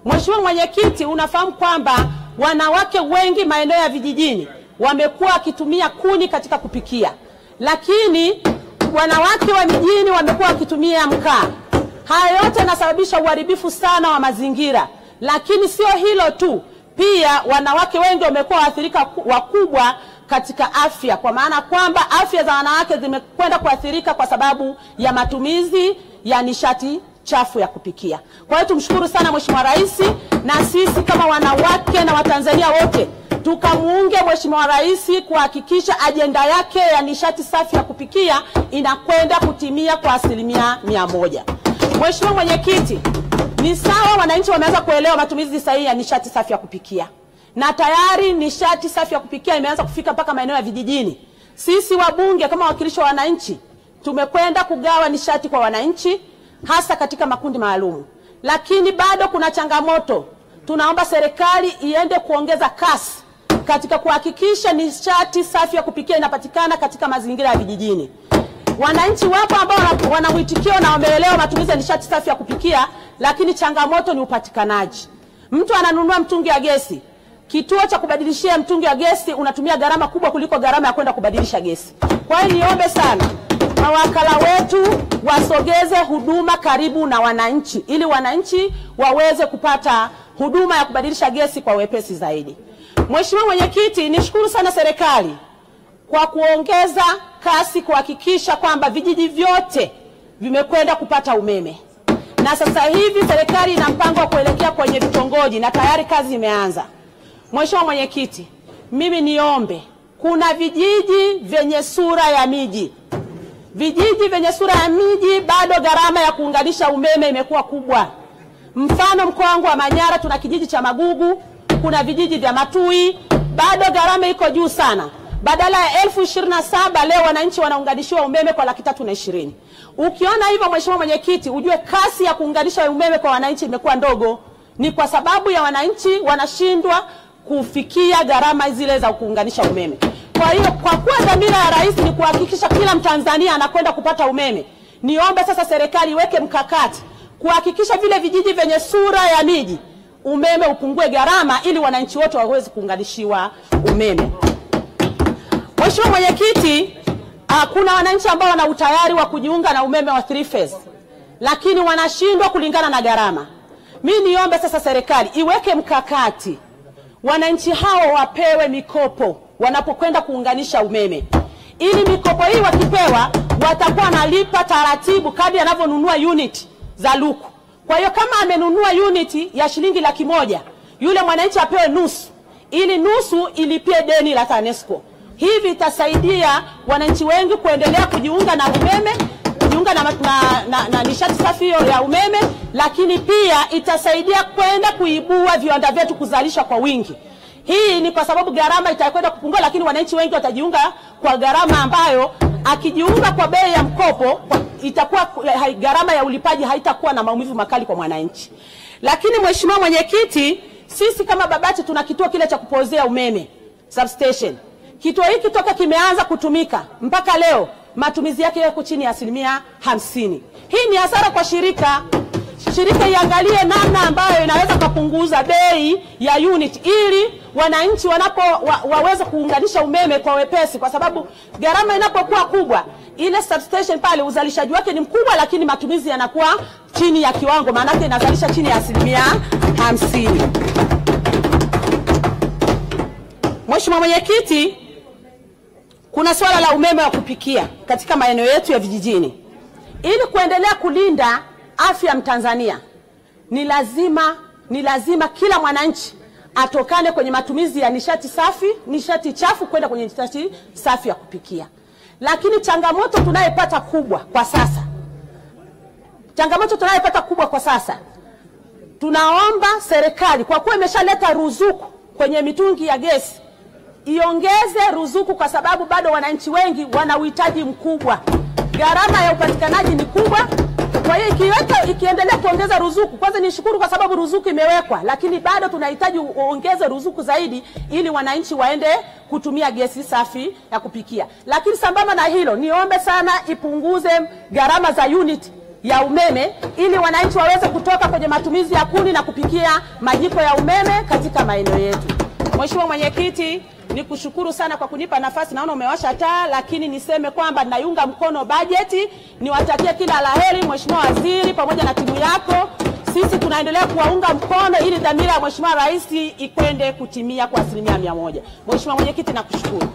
Mheshimiwa Mwenyekiti, unafahamu kwamba wanawake wengi maeneo ya vijijini wamekuwa wakitumia kuni katika kupikia, lakini wanawake wa mijini wamekuwa wakitumia mkaa. Haya yote yanasababisha uharibifu sana wa mazingira. Lakini sio hilo tu, pia wanawake wengi wamekuwa waathirika wakubwa katika afya, kwa maana kwamba afya za wanawake zimekwenda kuathirika kwa sababu ya matumizi ya nishati chafu ya kupikia. Kwa hiyo tumshukuru sana Mheshimiwa Rais, na sisi kama wanawake na Watanzania wote tukamuunge Mheshimiwa Rais kuhakikisha ajenda yake ya nishati safi ya kupikia inakwenda kutimia kwa 100%. Mheshimiwa Mwenyekiti, ni sawa wananchi wameanza kuelewa matumizi sahihi ya nishati safi ya kupikia, na tayari nishati safi ya kupikia imeanza kufika mpaka maeneo ya vijijini. Sisi wabunge kama wakilishi wa wananchi tumekwenda kugawa nishati kwa wananchi, hasa katika makundi maalum. Lakini bado kuna changamoto. Tunaomba serikali iende kuongeza kasi katika kuhakikisha nishati safi ya kupikia inapatikana katika mazingira ya vijijini. Wananchi wapo ambao wana mwitikio na wameelewa matumizi ya nishati safi ya kupikia, lakini changamoto ni upatikanaji. Mtu ananunua mtungi wa gesi, kituo cha kubadilishia mtungi wa gesi unatumia gharama kubwa kuliko gharama ya kwenda kubadilisha gesi. Kwa hiyo niombe sana mawakala wetu wasogeze huduma karibu na wananchi, ili wananchi waweze kupata huduma ya kubadilisha gesi kwa wepesi zaidi. Mheshimiwa Mwenyekiti, nishukuru sana serikali kwa kuongeza kasi kuhakikisha kwamba vijiji vyote vimekwenda kupata umeme. Na sasa hivi serikali ina mpango wa kuelekea kwenye vitongoji na tayari kazi imeanza. Mheshimiwa Mwenyekiti, mimi niombe, kuna vijiji vyenye sura ya miji. Vijiji vyenye sura ya miji bado gharama ya kuunganisha umeme imekuwa kubwa. Mfano mkoa wangu wa Manyara tuna kijiji cha Magugu, kuna vijiji vya Matui, bado gharama iko juu sana. Badala ya 27,000 leo wananchi wanaunganishiwa umeme kwa 320,000. Ukiona hivyo Mheshimiwa Mwenyekiti, ujue kasi ya kuunganisha umeme kwa wananchi imekuwa ndogo. Ni kwa sababu ya wananchi wanashindwa kufikia gharama zile za kuunganisha umeme. Kwa hiyo kwa kuwa dhamira ya Rais ni kuhakikisha kila Mtanzania anakwenda kupata umeme, niombe sasa serikali iweke mkakati kuhakikisha vile vijiji vyenye sura ya miji umeme upungue gharama, ili wananchi wote waweze kuunganishiwa umeme. Mheshimiwa Mwenyekiti, kuna wananchi ambao wana utayari wa kujiunga na umeme wa 3 phase, lakini wanashindwa kulingana na gharama. Mimi niombe sasa serikali iweke mkakati, wananchi hao wapewe mikopo wanapokwenda kuunganisha umeme, ili mikopo hii wakipewa watakuwa nalipa taratibu kadri anavyonunua unit za luku. Kwa hiyo kama amenunua unit ya shilingi 100,000, yule mwananchi apewe nusu, ili nusu ilipie deni la TANESCO. Hivi itasaidia wananchi wengi kuendelea kujiunga na umeme, kujiunga na nishati safi ya umeme, lakini pia itasaidia kwenda kuibua viwanda vyetu kuzalisha kwa wingi. Hii ni kwa sababu gharama itakwenda kupungua, lakini wananchi wengi watajiunga kwa gharama ambayo akijiunga kwa bei ya mkopo itakuwa gharama ya ulipaji haitakuwa na maumivu makali kwa mwananchi. Lakini Mheshimiwa Mwenyekiti, sisi kama Babati tuna kituo kile cha kupozea umeme substation. Kituo hiki toka kimeanza kutumika mpaka leo matumizi yake yako chini ya 50%. Hii ni hasara kwa shirika. Shirika iangalie namna ambayo inaweza kupunguza bei ya unit, ili wananchi waweze kuunganisha umeme kwa wepesi, kwa sababu gharama inapokuwa kubwa ile substation pale uzalishaji wake ni mkubwa, lakini matumizi yanakuwa chini ya kiwango, maana yake inazalisha chini ya 50%. Mheshimiwa Mwenyekiti, kuna swala la umeme wa kupikia katika maeneo yetu ya vijijini. Ili kuendelea kulinda afya ya Mtanzania, ni lazima kila mwananchi atokane kwenye matumizi ya nishati chafu kwenda kwenye nishati safi ya kupikia. Lakini changamoto tunayopata kubwa kwa sasa, tunaomba serikali, kwa kuwa imeshaleta ruzuku kwenye mitungi ya gesi, iongeze ruzuku, kwa sababu bado wananchi wengi wana uhitaji mkubwa. Gharama ya upatikanaji ni kubwa. Kwa hiyo ikiendelea kuongeza ruzuku, kwanza nishukuru kwa sababu ruzuku imewekwa, lakini bado tunahitaji uongeze ruzuku zaidi ili wananchi waende kutumia gesi safi ya kupikia. Lakini sambamba na hilo, niombe sana ipunguze gharama za unit ya umeme ili wananchi waweze kutoka kwenye matumizi ya kuni na kupikia majiko ya umeme katika maeneo yetu. Mheshimiwa Mwenyekiti, nikushukuru sana kwa kunipa nafasi. Naona umewasha taa, lakini niseme kwamba naiunga mkono bajeti. Niwatakie kila laheri Mheshimiwa Waziri pamoja na timu yako. Sisi tunaendelea kuwaunga mkono ili dhamira ya Mheshimiwa Rais ikwende kutimia kwa 100%. Mheshimiwa Mwenyekiti, nakushukuru.